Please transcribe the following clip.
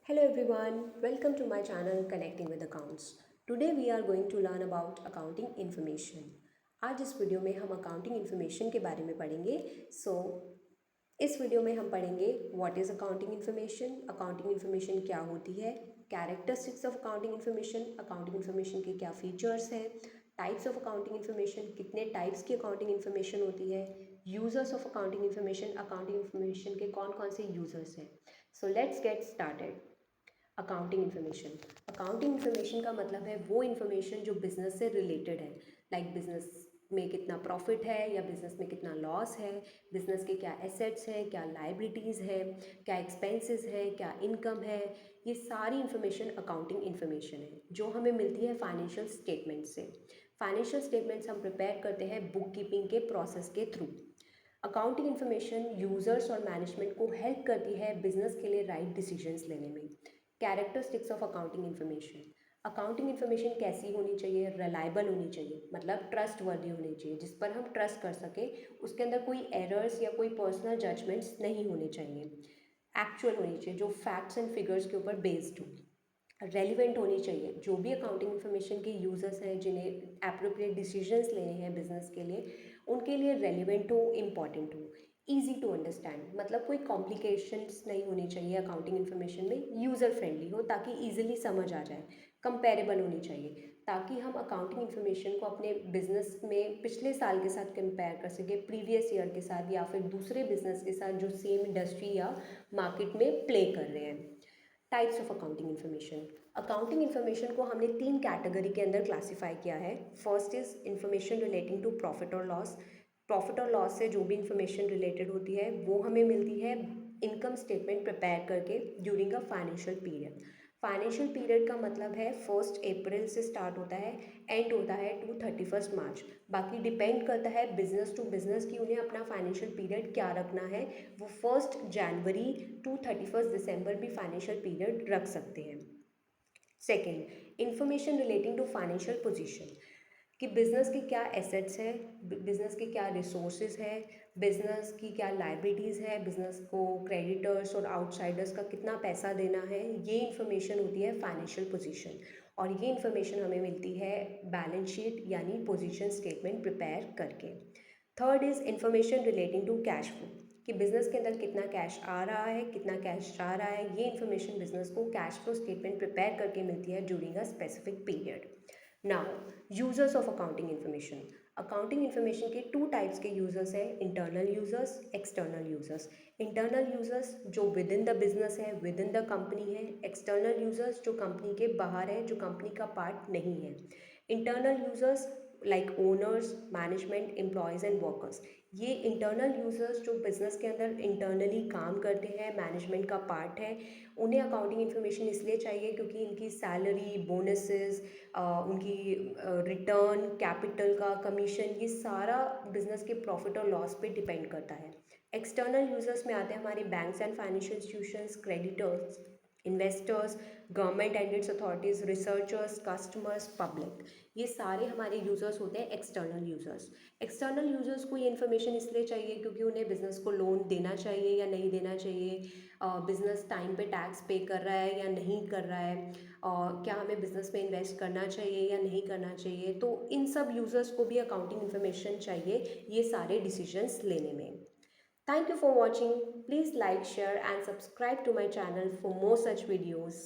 Hello everyone, welcome to my channel Connecting with Accounts. Today we are going to learn about accounting information. आज इस video में हम accounting information के बारे में पढ़ेंगे. इस वीडियो में हम पढ़ेंगे व्हाट इज़ अकाउंटिंग इन्फॉर्मेशन क्या होती है, कैरेक्टरिस्टिक्स ऑफ अकाउंटिंग इन्फॉर्मेशन के क्या फीचर्स हैं, टाइप्स ऑफ अकाउंटिंग इन्फॉर्मेशन, कितने टाइप्स की अकाउंटिंग इन्फॉर्मेशन होती है, यूजर्स ऑफ अकाउंटिंग इन्फॉर्मेशन के कौन कौन से यूजर्स हैं. So let's get started. Accounting information का मतलब है वो इन्फॉर्मेशन जो बिजनेस से रिलेटेड है. लाइक बिजनेस में कितना प्रॉफिट है या बिजनेस में कितना लॉस है, बिजनेस के क्या एसेट्स हैं, क्या लाइबिलिटीज़ है, क्या एक्सपेंसेस है, क्या इनकम है. ये सारी इन्फॉर्मेशन अकाउंटिंग इन्फॉर्मेशन है जो हमें मिलती है फाइनेंशियल स्टेटमेंट से. फाइनेंशियल स्टेटमेंट्स हम प्रिपेयर करते हैं बुक कीपिंग के प्रोसेस के थ्रू. अकाउंटिंग इन्फॉर्मेशन यूज़र्स और मैनेजमेंट को हेल्प करती है बिजनेस के लिए राइट डिसीजंस लेने में. कैरेक्टरिस्टिक्स ऑफ अकाउंटिंग इन्फॉर्मेशन कैसी होनी चाहिए, रिलायबल होनी चाहिए, मतलब ट्रस्ट वर्दी होनी चाहिए, जिस पर हम ट्रस्ट कर सकें. उसके अंदर कोई एरर्स या कोई पर्सनल जजमेंट्स नहीं होने चाहिए. एक्चुअल होनी चाहिए, जो फैक्ट्स एंड फिगर्स के ऊपर बेस्ड हो. रेलिवेंट होनी चाहिए, जो भी अकाउंटिंग इन्फॉर्मेशन के यूज़र्स हैं जिन्हें एप्रोप्रिएट डिसीजंस लेने हैं बिजनेस के लिए, उनके लिए रेलिवेंट हो, इम्पॉर्टेंट हो, ईजी टू अंडरस्टैंड. मतलब कोई कॉम्प्लिकेशंस नहीं होनी चाहिए अकाउंटिंग इन्फॉर्मेशन में, यूज़र फ्रेंडली हो ताकि ईजिली समझ आ जाए. कंपेरेबल होनी चाहिए ताकि हम अकाउंटिंग इन्फॉर्मेशन को अपने बिजनेस में पिछले साल के साथ कंपेयर कर सकें, प्रीवियस ईयर के साथ, या फिर दूसरे बिजनेस के साथ जो सेम इंडस्ट्री या मार्केट में प्ले कर रहे हैं. टाइप्स ऑफ अकाउंटिंग इन्फॉर्मेशन को हमने 3 कैटेगरी के अंदर क्लासीफाई किया है. First is information relating to profit और लॉस से जो भी इंफॉर्मेशन रिलेटेड होती है वो हमें मिलती है इनकम स्टेटमेंट प्रिपेयर करके ड्यूरिंग अ फाइनेंशियल पीरियड का मतलब है 1 अप्रैल से स्टार्ट होता है, एंड होता है टू 31 मार्च. बाकी डिपेंड करता है बिजनेस टू बिजनेस कि उन्हें अपना फाइनेंशियल पीरियड क्या रखना है. वो 1 जनवरी टू 31 दिसंबर भी फाइनेंशियल पीरियड रख सकते हैं. Second, information relating to financial position, कि बिज़नेस के क्या एसेट्स हैं, बिज़नेस के क्या रिसोर्सेज है, बिज़नेस की क्या लाइबिलिटीज़ है, बिज़नेस को क्रेडिटर्स और आउटसाइडर्स का कितना पैसा देना है. ये इन्फॉर्मेशन होती है फाइनेंशियल पोजीशन, और ये इन्फॉर्मेशन हमें मिलती है बैलेंस शीट यानी पोजीशन स्टेटमेंट प्रिपेयर करके. Third is information relating to cash flow, कि बिज़नेस के अंदर कितना कैश आ रहा है, कितना कैश जा रहा है. ये इन्फॉर्मेशन बिज़नेस को कैश फ्लो स्टेटमेंट प्रिपेयर करके मिलती है during a specific period. Now, users of accounting information के 2 टाइप्स के यूजर्स हैं, internal users, external users. Internal users जो विद इन द बिजनेस है, विद इन द कंपनी है. एक्सटर्नल यूजर्स जो कंपनी के बाहर है, जो कंपनी का पार्ट नहीं है. Internal users like owners, management, employees and workers. ये इंटरनल यूजर्स जो बिज़नेस के अंदर इंटरनली काम करते हैं, मैनेजमेंट का पार्ट है, उन्हें अकाउंटिंग इन्फॉर्मेशन इसलिए चाहिए क्योंकि इनकी सैलरी, बोनसेस, उनकी रिटर्न, कैपिटल का कमीशन, ये सारा बिजनेस के प्रॉफिट और लॉस पे डिपेंड करता है. एक्सटर्नल यूजर्स में आते हैं हमारे banks and financial institutions, creditors, investors, government aided authorities, researchers, customers, public. ये सारे हमारे यूज़र्स होते हैं एक्सटर्नल यूज़र्स को ये इन्फॉर्मेशन इसलिए चाहिए क्योंकि उन्हें बिज़नेस को लोन देना चाहिए या नहीं देना चाहिए, बिज़नेस टाइम पे टैक्स पे कर रहा है या नहीं कर रहा है, और क्या हमें बिज़नेस में इन्वेस्ट करना चाहिए या नहीं करना चाहिए. तो इन सब यूज़र्स को भी अकाउंटिंग इन्फॉर्मेशन चाहिए ये सारे डिसीजंस लेने में. Thank you for watching. Please like, share and subscribe to my channel for more such videos.